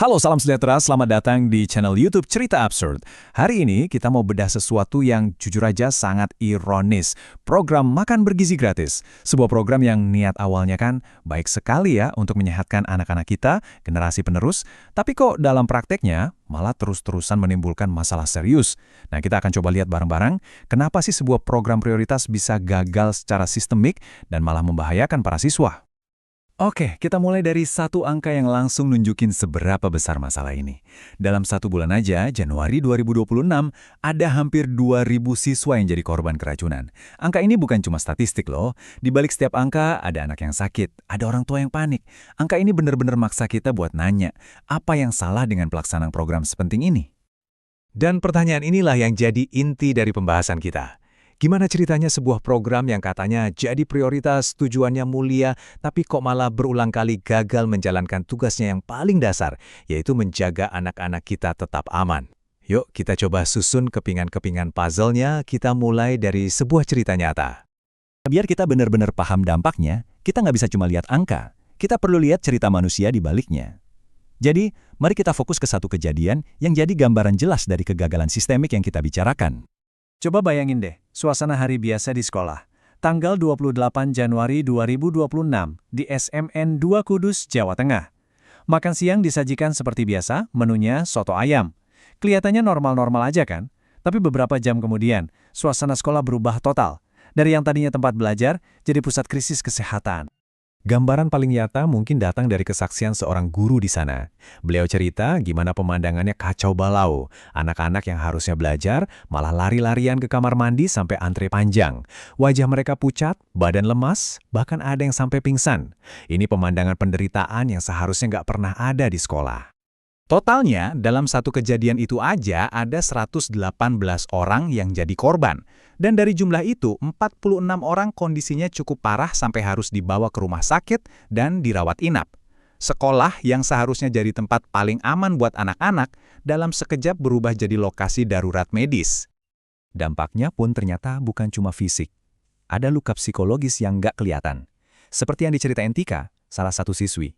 Halo, salam sejahtera, selamat datang di channel YouTube Cerita Absurd. Hari ini kita mau bedah sesuatu yang jujur aja sangat ironis. Program Makan Bergizi Gratis. Sebuah program yang niat awalnya kan baik sekali ya untuk menyehatkan anak-anak kita, generasi penerus, tapi kok dalam prakteknya malah terus-terusan menimbulkan masalah serius. Nah, kita akan coba lihat bareng-bareng kenapa sih sebuah program prioritas bisa gagal secara sistemik dan malah membahayakan para siswa. Oke, kita mulai dari satu angka yang langsung nunjukin seberapa besar masalah ini. Dalam satu bulan aja, Januari 2026, ada hampir 2.000 siswa yang jadi korban keracunan. Angka ini bukan cuma statistik loh. Di balik setiap angka, ada anak yang sakit, ada orang tua yang panik. Angka ini benar-benar maksa kita buat nanya, apa yang salah dengan pelaksanaan program sepenting ini? Dan pertanyaan inilah yang jadi inti dari pembahasan kita. Gimana ceritanya sebuah program yang katanya jadi prioritas, tujuannya mulia, tapi kok malah berulang kali gagal menjalankan tugasnya yang paling dasar, yaitu menjaga anak-anak kita tetap aman. Yuk, kita coba susun kepingan-kepingan puzzle-nya, kita mulai dari sebuah cerita nyata. Biar kita benar-benar paham dampaknya, kita nggak bisa cuma lihat angka, kita perlu lihat cerita manusia di baliknya. Jadi, mari kita fokus ke satu kejadian yang jadi gambaran jelas dari kegagalan sistemik yang kita bicarakan. Coba bayangin deh, suasana hari biasa di sekolah. Tanggal 28 Januari 2026 di SMN 2 Kudus, Jawa Tengah. Makan siang disajikan seperti biasa, menunya soto ayam. Kelihatannya normal-normal aja kan? Tapi beberapa jam kemudian, suasana sekolah berubah total. Dari yang tadinya tempat belajar, jadi pusat krisis kesehatan. Gambaran paling nyata mungkin datang dari kesaksian seorang guru di sana. Beliau cerita gimana pemandangannya kacau balau. Anak-anak yang harusnya belajar malah lari-larian ke kamar mandi sampai antre panjang. Wajah mereka pucat, badan lemas, bahkan ada yang sampai pingsan. Ini pemandangan penderitaan yang seharusnya nggak pernah ada di sekolah. Totalnya, dalam satu kejadian itu aja ada 118 orang yang jadi korban. Dan dari jumlah itu, 46 orang kondisinya cukup parah sampai harus dibawa ke rumah sakit dan dirawat inap. Sekolah yang seharusnya jadi tempat paling aman buat anak-anak, dalam sekejap berubah jadi lokasi darurat medis. Dampaknya pun ternyata bukan cuma fisik. Ada luka psikologis yang nggak kelihatan. Seperti yang diceritain Tika, salah satu siswi.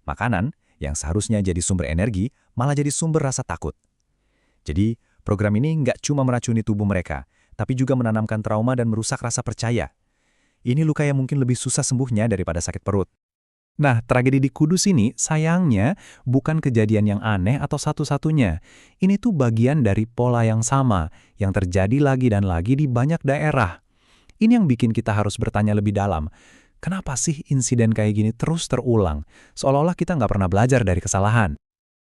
Makanan yang seharusnya jadi sumber energi, malah jadi sumber rasa takut. Jadi, program ini nggak cuma meracuni tubuh mereka, tapi juga menanamkan trauma dan merusak rasa percaya. Ini luka yang mungkin lebih susah sembuhnya daripada sakit perut. Nah, tragedi di Kudus ini, sayangnya, bukan kejadian yang aneh atau satu-satunya. Ini tuh bagian dari pola yang sama, yang terjadi lagi dan lagi di banyak daerah. Ini yang bikin kita harus bertanya lebih dalam. Kenapa sih insiden kayak gini terus terulang? Seolah-olah kita nggak pernah belajar dari kesalahan.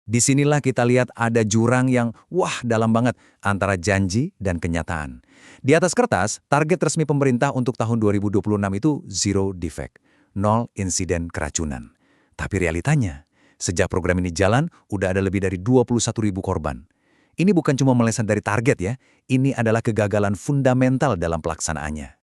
Disinilah kita lihat ada jurang yang, dalam banget antara janji dan kenyataan. Di atas kertas, target resmi pemerintah untuk tahun 2026 itu zero defect, 0 insiden keracunan. Tapi realitanya, sejak program ini jalan, udah ada lebih dari 21.000 korban. Ini bukan cuma meleset dari target ya, ini adalah kegagalan fundamental dalam pelaksanaannya.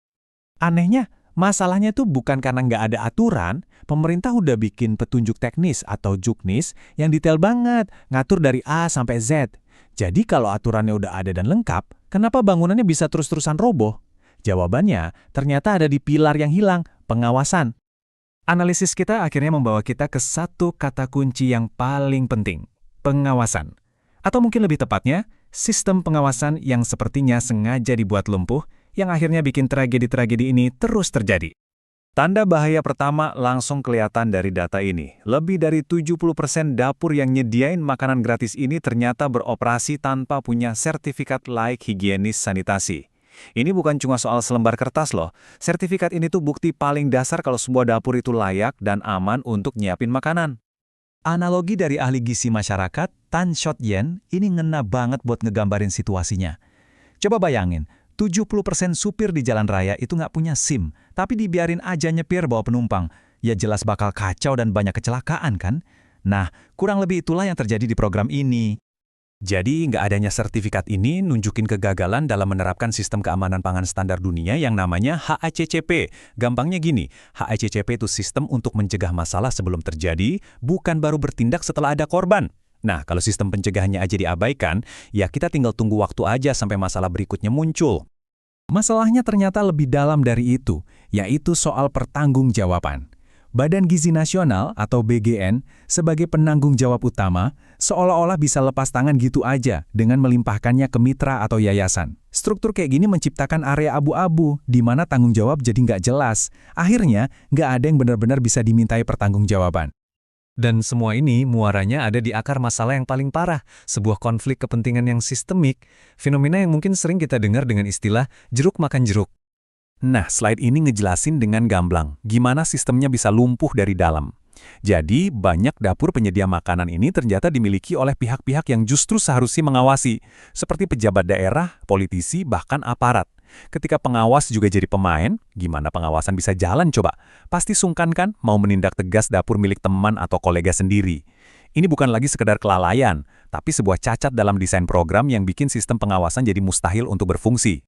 Anehnya, masalahnya tuh bukan karena nggak ada aturan, pemerintah udah bikin petunjuk teknis atau juknis yang detail banget, ngatur dari A sampai Z. Jadi kalau aturannya udah ada dan lengkap, kenapa bangunannya bisa terus-terusan roboh? Jawabannya ternyata ada di pilar yang hilang, pengawasan. Analisis kita akhirnya membawa kita ke satu kata kunci yang paling penting, pengawasan. Atau mungkin lebih tepatnya, sistem pengawasan yang sepertinya sengaja dibuat lumpuh, yang akhirnya bikin tragedi-tragedi ini terus terjadi. Tanda bahaya pertama langsung kelihatan dari data ini. Lebih dari 70% dapur yang nyediain makanan gratis ini ternyata beroperasi tanpa punya sertifikat layak higienis sanitasi. Ini bukan cuma soal selembar kertas loh. Sertifikat ini tuh bukti paling dasar kalau sebuah dapur itu layak dan aman untuk nyiapin makanan. Analogi dari ahli gizi masyarakat, Tan Shot Yen, ini ngena banget buat ngegambarin situasinya. Coba bayangin, 70% supir di jalan raya itu nggak punya SIM, tapi dibiarin aja nyepir bawa penumpang. Ya jelas bakal kacau dan banyak kecelakaan kan? Nah, kurang lebih itulah yang terjadi di program ini. Jadi, nggak adanya sertifikat ini nunjukin kegagalan dalam menerapkan sistem keamanan pangan standar dunia yang namanya HACCP. Gampangnya gini, HACCP itu sistem untuk mencegah masalah sebelum terjadi, bukan baru bertindak setelah ada korban. Nah, kalau sistem pencegahannya aja diabaikan, ya kita tinggal tunggu waktu aja sampai masalah berikutnya muncul. Masalahnya ternyata lebih dalam dari itu, yaitu soal pertanggungjawaban. Badan Gizi Nasional atau BGN sebagai penanggung jawab utama seolah-olah bisa lepas tangan gitu aja dengan melimpahkannya ke mitra atau yayasan. Struktur kayak gini menciptakan area abu-abu di mana tanggung jawab jadi nggak jelas. Akhirnya, nggak ada yang benar-benar bisa dimintai pertanggungjawaban. Dan semua ini muaranya ada di akar masalah yang paling parah, sebuah konflik kepentingan yang sistemik, fenomena yang mungkin sering kita dengar dengan istilah jeruk makan jeruk. Nah, slide ini ngejelasin dengan gamblang gimana sistemnya bisa lumpuh dari dalam. Jadi, banyak dapur penyedia makanan ini ternyata dimiliki oleh pihak-pihak yang justru seharusnya mengawasi, seperti pejabat daerah, politisi, bahkan aparat. Ketika pengawas juga jadi pemain, gimana pengawasan bisa jalan coba? Pasti sungkan kan mau menindak tegas dapur milik teman atau kolega sendiri. Ini bukan lagi sekedar kelalaian, tapi sebuah cacat dalam desain program yang bikin sistem pengawasan jadi mustahil untuk berfungsi.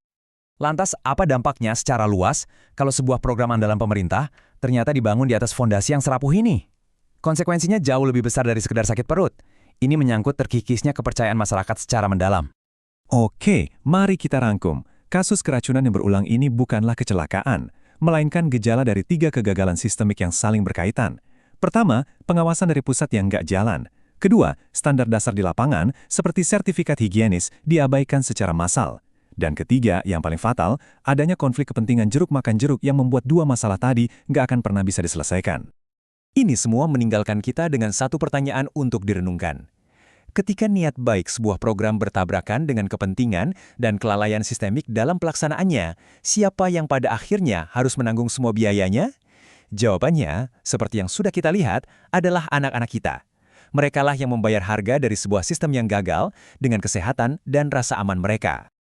Lantas, apa dampaknya secara luas kalau sebuah program andalan pemerintah ternyata dibangun di atas fondasi yang serapuh ini? Konsekuensinya jauh lebih besar dari sekedar sakit perut. Ini menyangkut terkikisnya kepercayaan masyarakat secara mendalam. Oke, mari kita rangkum. Kasus keracunan yang berulang ini bukanlah kecelakaan, melainkan gejala dari 3 kegagalan sistemik yang saling berkaitan. Pertama, pengawasan dari pusat yang nggak jalan. Kedua, standar dasar di lapangan, seperti sertifikat higienis, diabaikan secara massal. Dan ketiga, yang paling fatal, adanya konflik kepentingan jeruk makan jeruk yang membuat 2 masalah tadi nggak akan pernah bisa diselesaikan. Ini semua meninggalkan kita dengan satu pertanyaan untuk direnungkan. Ketika niat baik sebuah program bertabrakan dengan kepentingan dan kelalaian sistemik dalam pelaksanaannya, siapa yang pada akhirnya harus menanggung semua biayanya? Jawabannya, seperti yang sudah kita lihat, adalah anak-anak kita. Merekalah yang membayar harga dari sebuah sistem yang gagal dengan kesehatan dan rasa aman mereka.